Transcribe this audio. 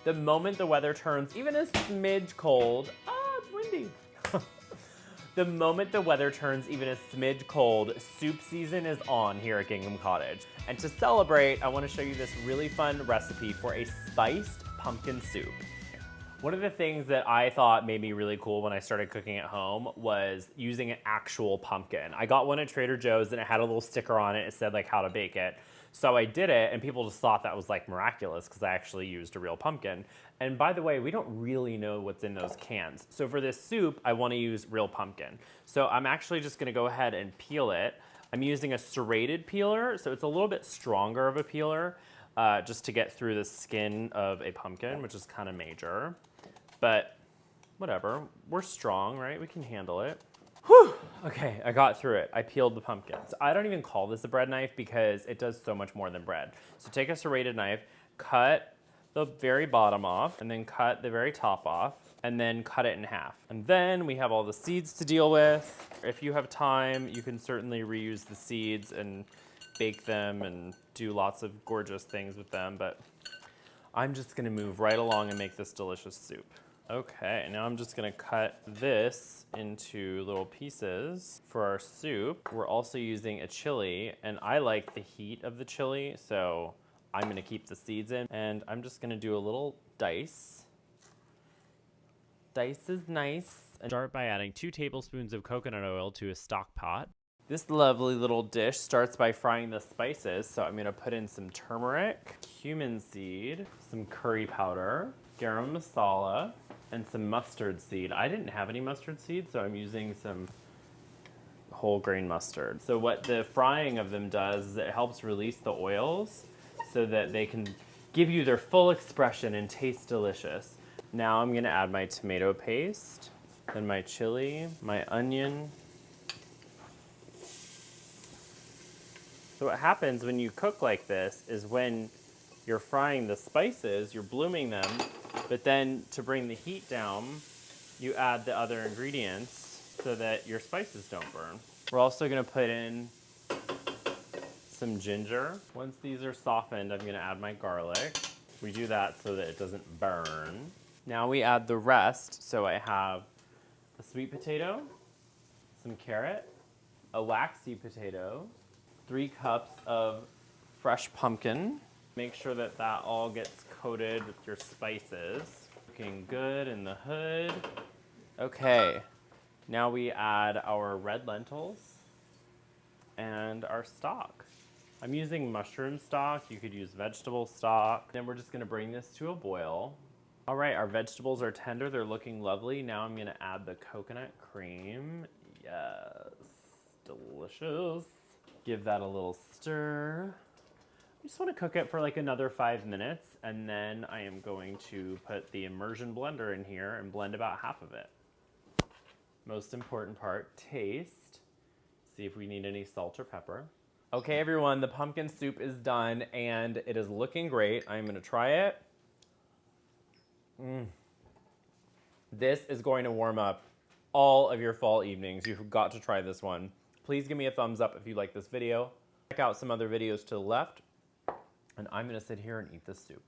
The moment the weather turns even a smidge cold, it's windy. The moment the weather turns even a smidge cold, soup season is on here at Gingham Cottage. And to celebrate, I want to show you this really fun recipe for a spiced pumpkin soup. One of the things that I thought made me really cool when I started cooking at home was using an actual pumpkin. I got one at Trader Joe's and it had a little sticker on it. It said like how to bake it. So I did it and people just thought that was like miraculous because I actually used a real pumpkin. And by the way, we don't really know what's in those cans. So for this soup, I want to use real pumpkin. So I'm actually just going to go ahead and peel it. I'm using a serrated peeler, so it's a little bit stronger of a peeler just to get through the skin of a pumpkin, which is kind of major. But whatever, we're strong, right? We can handle it. Whew. Okay, I got through it. I peeled the pumpkins. I don't even call this a bread knife because it does so much more than bread. So take a serrated knife, cut the very bottom off, and then cut the very top off, and then cut it in half. And then we have all the seeds to deal with. If you have time, you can certainly reuse the seeds and bake them and do lots of gorgeous things with them, but I'm just gonna move right along and make this delicious soup. Okay, now I'm just gonna cut this into little pieces for our soup. We're also using a chili, and I like the heat of the chili, so I'm gonna keep the seeds in, and I'm just gonna do a little dice. Dice is nice. And start by adding 2 tablespoons of coconut oil to a stock pot. This lovely little dish starts by frying the spices, so I'm gonna put in some turmeric, cumin seed, some curry powder, garam masala, and some mustard seed. I didn't have any mustard seed, so I'm using some whole grain mustard. So what the frying of them does is it helps release the oils so that they can give you their full expression and taste delicious. Now I'm gonna add my tomato paste, then my chili, my onion. So what happens when you cook like this is when you're frying the spices, you're blooming them, but then to bring the heat down, you add the other ingredients so that your spices don't burn. We're also gonna put in some ginger. Once these are softened, I'm gonna add my garlic. We do that so that it doesn't burn. Now we add the rest. So I have a sweet potato, some carrot, a waxy potato, 3 cups of fresh pumpkin. Make sure that that all gets coated with your spices. Looking good in the hood. Okay, now we add our red lentils and our stock. I'm using mushroom stock. You could use vegetable stock. Then we're just gonna bring this to a boil. All right, our vegetables are tender. They're looking lovely. Now I'm gonna add the coconut cream. Yes, delicious. Give that a little stir. I just want to cook it for like another 5 minutes, and then I am going to put the immersion blender in here and blend about half of it. Most important part, taste. See if we need any salt or pepper. Okay, everyone, the pumpkin soup is done, and it is looking great. I'm gonna try it. This is going to warm up all of your fall evenings. You've got to try this one. Please give me a thumbs up if you like this video. Check out some other videos to the left. And I'm gonna sit here and eat this soup.